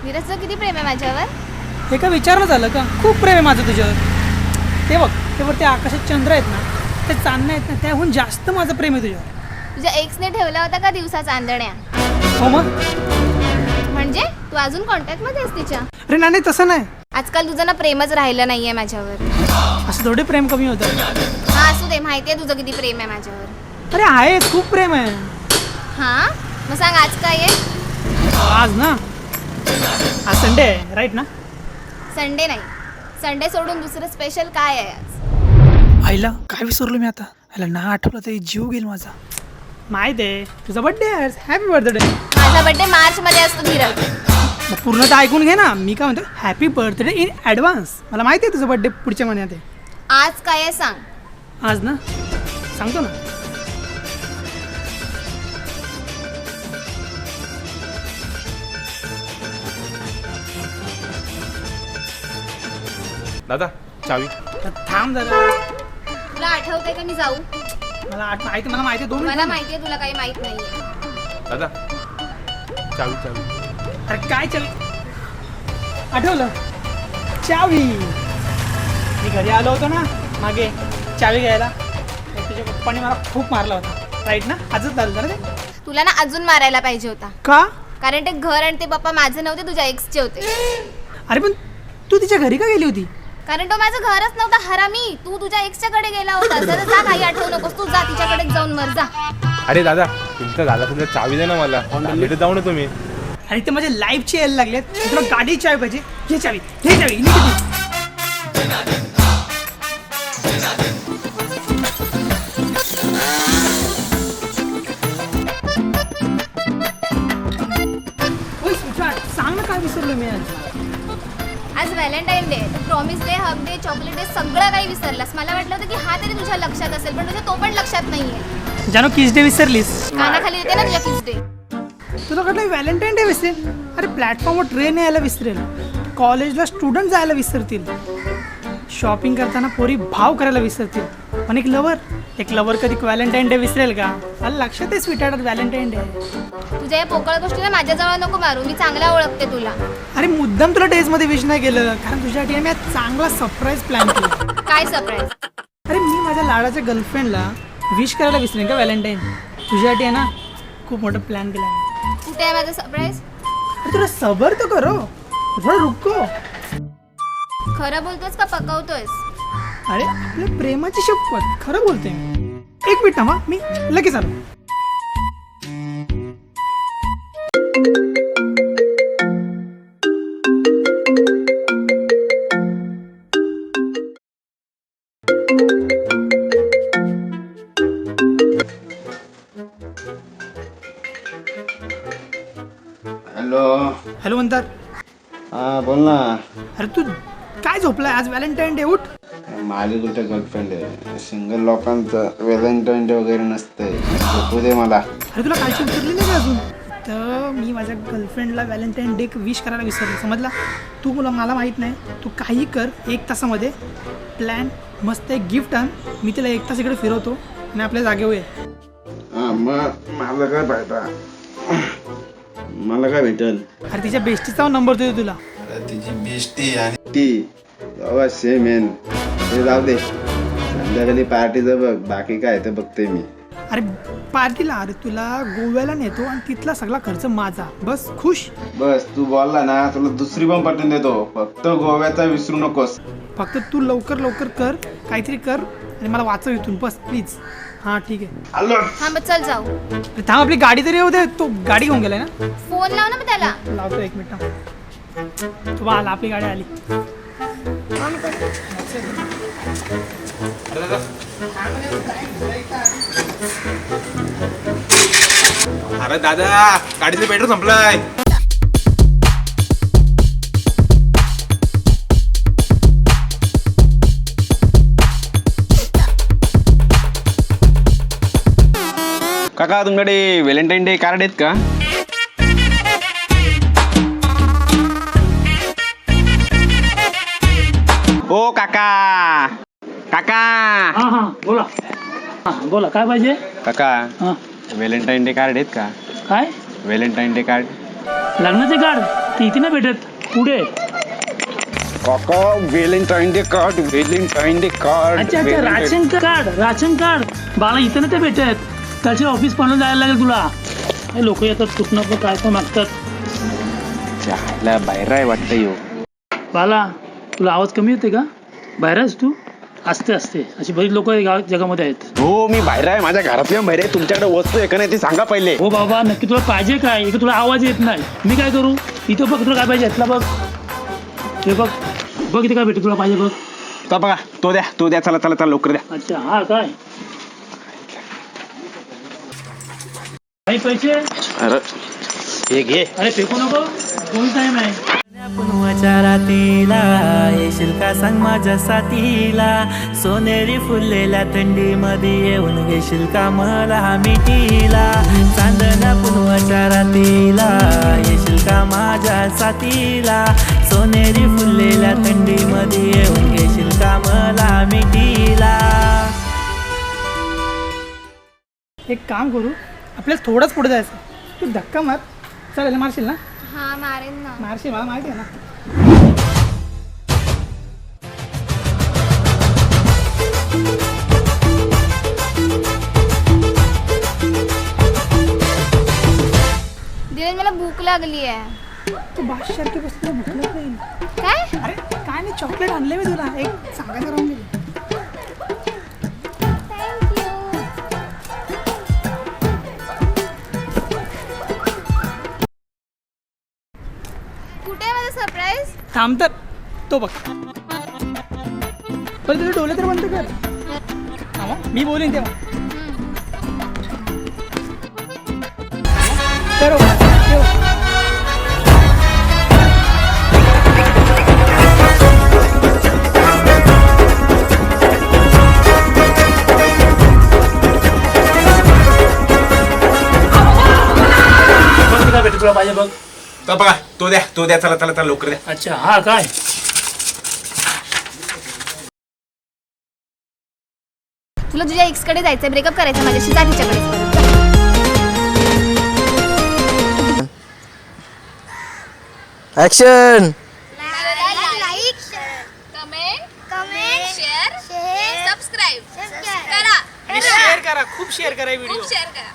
नीरजचं किती प्रेम आहे माझ्यावर? हे का विचारणं झालं का? खूप प्रेम आहे माझं तुझ्यावर. ते बघ, ते वरती आकाशात चंद्र आहेत ना, ते चांदणं आहेत ना, त्याहून जास्त माझं प्रेम आहे तुझ्यावर. तुझ्या एक्सने ठेवला होता का दिवसा चांदण्या? हो मग? म्हणजे तू अजून कॉन्टॅक्टमध्ये आहेस तिच्या? अरे नाही तसं नाही. आजकाल तुझं ना प्रेमच राहिलं नाहीये माझ्यावर. असं थोडे प्रेम कमी होतं. हा असू दे, माहितीये तुझं किती प्रेम आहे माझ्यावर. अरे आहे, खूप प्रेम आहे. हा मग सांग आज काय आहे? आज ना, आज संडे आहे राईट ना? संडे नाही, संडे सोडून दुसरं स्पेशल काय आहे आज? आईला काय विसरलो मी आता. आईला ना आठवलं तरी जीव गेल माझा. माहित आहे तुझा बड्डे आहे, हॅपी बर्थडे. माझा बर्थडे मार्च मध्ये असतो धीरज. मग पूर्ण तर ऐकून घे ना. मी काय म्हणतो, हॅपी बर्थडे इन ॲडव्हान्स. मला माहिती आहे तुझा बड्डे पुढच्या महिन्यात आहे. आज काय आहे सांग? आज ना सांगतो ना. दादा चावी. तर थांब जरा. तुला आठवतंय का मी जाऊ? माहिती मला माहिती आहे. 2 मला मिनिट. माहितीये तुला काही माहित नाहीये. दादा चावी चावी. अरे काय चल, आठवलं चावी. मी घरी आलो होतो ना मागे चावी घ्यायला. तुझ्या पप्पाने मला खूप मारला होता राईट ना? आजच झालं ना ते. तुला ना अजून मारायला पाहिजे होता, का? कारण ते घर आणि ते पप्पा माझे नव्हते, तुझ्या एक्सचे होते. अरे पण तू तिच्या घरी का गेली होती? कारण तो माझं घरच नव्हता हरामी. तू तुझ्या एक्सच्याकडे गेला होता. जरा जा, काही आठवू नकोस. तू जा तिच्याकडे जाऊन मर जा. अरे दादा तुमचं झालं तुमचं चावी दे ना मला. भेटत जाऊ ना तुम्ही. आणि ते माझ्या लाईफची यायला लागलेत. तुला गाडी चावी पाहिजे, घे चावी, घे चावी, निघ तू. ओय, सुजात, सांग ना काय विसरलो मी आज. आज Valentine day, promise day, hug day, chocolate day, सगळं काही विसरलास. मला वाटलं होतं की हा तरी तुझ्या लक्षात असेल, पण तुझ्या तो पण लक्षात नाहीये. जानो किस डे विसरलीस? कानाखाली येते ना तुझ्या किस डे. तुला कटलं व्हॅलेंटाईन डे विसरेल? अरे प्लॅटफॉर्मवर ट्रेन यायला विसरेल, कॉलेजला स्टुडंट जायला विसरतील, शॉपिंग करताना पोरी भाव करायला विसरतील. पण एक लवर कधी व्हॅलेंटाईन डे विसरेल का? मला लक्षात आहे स्वीटार्ट व्हॅलेंटाईन डे. तुझ्या या पोकळ गोष्टीला माझ्याजवळ नको मारू. मी चांगला ओळखते तुला. अरे मुद्दाम तुला डेजमध्ये विश नाही केलं, कारण तुझ्यासाठी मी आज चांगला सरप्राईज प्लॅन केला. काय सरप्राईज? अरे मी माझ्या लाडाच्या गर्लफ्रेंडला विश करायला विसरेन का व्हॅलेंटाईन? तुझ्यासाठी आहे ना खूप मोठं प्लॅन केला आहे. कुठे आहे माझं सरप्राईज? अरे तुला सबर तो करो, थोडं रुको. खरं बोलतोयस का पकवतोयस? अरे आपल्या प्रेमाची शपथ, खरं बोलते मी. 1 मिनिट थांबा, मी लगेच आलो. हॅलो म्हणतात. हा बोल ना. अरे तू काय झोपलाय? आज व्हॅलेंटाईन डे, उठ. माझी कुठे गर्लफ्रेंड आहे? सिंगल लोकांचं व्हॅलेंटाईन डे वगैरे नसतंय. झोपू दे मला. अरे तुला कालची उतरली नाही का अजून? तर मी माझ्या गर्लफ्रेंडला व्हॅलेंटाईन डे विश करायला विसरलो, समजला? तू मला माहीत नाही, तू काही कर. 1 तासामध्ये प्लॅन मस्त एक गिफ्ट आण. मी तिला 1 तास इकडे फिरवतो आणि आपल्या जागेवर ये. हा मग मला काय पाहिजे? मला काय भेटल? अरे तिच्या बेस्टीचा नंबर देतो तुला. तिची बेस्टी आणि ती बाबा सेम आहे. ते जाऊ दे, संध्याकाळी पार्टीचं बघ, बाकी काय ते बघते मी. अरे पार्टीला? अरे तुला गोव्याला नेतो आणि तिथला सगळा खर्च माझा. बस खुश? बस तू बोलला ना, तुला दुसरी पण पाठवून देतो. फक्त गोव्याचा विसरू नकोस. फक्त तू लवकर कर, काहीतरी कर आणि मला वाचव इथून बस प्लीज. हां ठीक आहे. आलो. हा मग चल जाऊ. अरे थांब, आपली गाडी तरी येऊ दे. तो गाडी घेऊन गेलाय ना? फोन लाव ना मग त्याला. लावतो 1 मिनिट. तो आला, आपली गाडी आली. अरे दादा गाडीचं पेट्रोल संपलाय. काका तुमच्याकडे व्हॅलेंटाईन डे कार्ड आहेत का? ओ काका, काका. हां बोला. बोला काय पाहिजे? काका हां व्हॅलेंटाईन डे कार्ड आहेत का? काय? Valentine day card. लग्नाचे कार्ड? ती इथे नाही भेटत, पुढे. काका Valentine day card, Valentine day card. अच्छा अच्छा, राशन कार्ड बाळा इथं नाही ते भेटत. त्याच्या ऑफिस पण जायला लागेल तुला. लोक येतात कुठनं पण काय पण मागतात. चहाला बाहेर आहे वाटतं येऊ. बाला तुला आवाज कमी येते का? बाहेर आहेस तू? असते अशी बरीच लोक जगामध्ये आहेत. हो मी बाहेर आहे, माझ्या घरातल्या बाहेर आहे. तुमच्याकडे वस्तू आहे का नाही ते सांगा पहिले. हो बाबा नक्की तुला पाहिजे काय? इथं तुला आवाज येत नाही, मी काय करू? इथं बघ तुला काय पाहिजे, यातला बघ. हे बघ इथे काय भेटेल तुला पाहिजे बघ. तर बघा तो द्या चला लवकर द्या. अच्छा हा काय काही पैसे? अरे हे घे. अरे फेकू नको, कोण टाइम आहे. पुनवाच्या रातीला येशील का सांग माझ्या साथीला, सोनेरी फुललेल्या थंडीमध्ये येऊन घेशील का मला मिठीला. चांदण्या पुनवाच्या रातीला येशील का माझ्या साथीला, सोनेरी फुललेल्या थंडीमध्ये येऊन घेशील का मला मिठीला. एक काम करू, आपल्याला थोडंच पुढे जायचं. तू धक्का मार, चालेल मारशील ना? हा मारेन ना. मारशील, मला माहिती आहे ना. दिनेश मला भूक लागली आहे. तू बादशासारखी बसली, भूक लागली. काय? अरे काय नाही, चॉकलेट आणले मी तुला. एक सांगायचं राहून गेली. कुठे आहे माझं सरप्राईज? थांब तर, तो बघ. पण तुझे डोळे तर बंद कर. थांबा, मी बोलीन तेव्हा. तर काय भेटेल तुला पाहिजे बघ. तर बघा तो द्या चला लवकर द्या. अच्छा हा काय तुला तुझ्या एक्स कडे जायचंय, ब्रेकअप करायचं माझ्याशी, जा तिच्याकडे. Action. Like, comment, share, subscribe करा. शेअर करा, खूप शेअर करा व्हिडिओ. शेअर करा.